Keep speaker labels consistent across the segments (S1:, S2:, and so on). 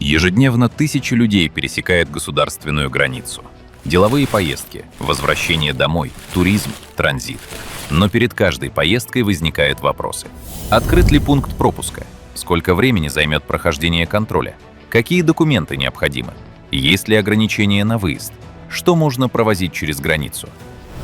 S1: Ежедневно тысячи людей пересекают государственную границу. Деловые поездки, возвращение домой, туризм, транзит. Но перед каждой поездкой возникают вопросы. Открыт ли пункт пропуска? Сколько времени займет прохождение контроля? Какие документы необходимы? Есть ли ограничения на выезд? Что можно провозить через границу?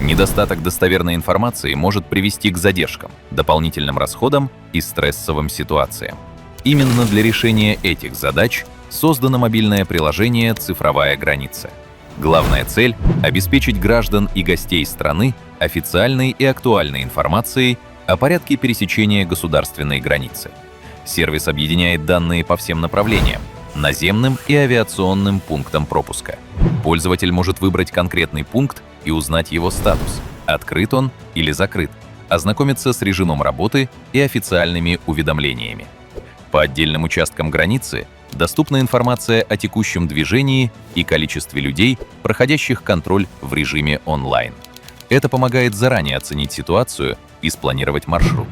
S1: Недостаток достоверной информации может привести к задержкам, дополнительным расходам и стрессовым ситуациям. Именно для решения этих задач создано мобильное приложение «Цифровая граница». Главная цель – обеспечить граждан и гостей страны официальной и актуальной информацией о порядке пересечения государственной границы. Сервис объединяет данные по всем направлениям – наземным и авиационным пунктам пропуска. Пользователь может выбрать конкретный пункт и узнать его статус – открыт он или закрыт, ознакомиться с режимом работы и официальными уведомлениями. По отдельным участкам границы доступна информация о текущем движении и количестве людей, проходящих контроль в режиме онлайн. Это помогает заранее оценить ситуацию и спланировать маршрут.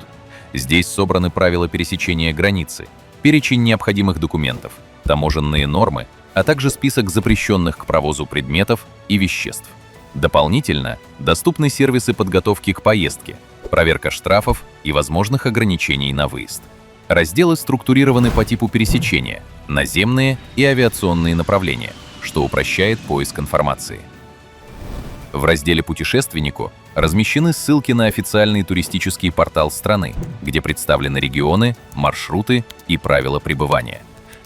S1: Здесь собраны правила пересечения границы, перечень необходимых документов, таможенные нормы, а также список запрещенных к провозу предметов и веществ. Дополнительно доступны сервисы подготовки к поездке, проверка штрафов и возможных ограничений на выезд. Разделы структурированы по типу пересечения – наземные и авиационные направления, что упрощает поиск информации. В разделе «Путешественнику» размещены ссылки на официальный туристический портал страны, где представлены регионы, маршруты и правила пребывания.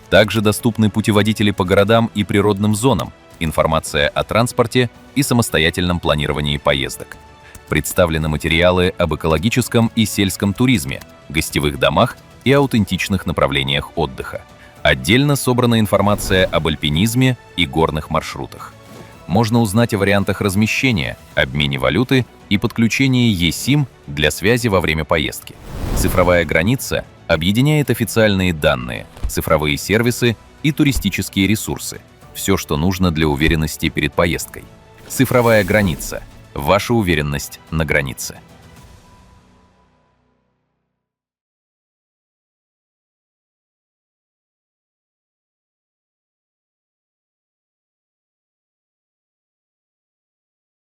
S1: Также доступны путеводители по городам и природным зонам, информация о транспорте и самостоятельном планировании поездок. Представлены материалы об экологическом и сельском туризме, гостевых домах и аутентичных направлениях отдыха. Отдельно собрана информация об альпинизме и горных маршрутах. Можно узнать о вариантах размещения, обмене валюты и подключении eSIM для связи во время поездки. Цифровая граница объединяет официальные данные, цифровые сервисы и туристические ресурсы. Все, что нужно для уверенности перед поездкой. Цифровая граница. Ваша уверенность на границе.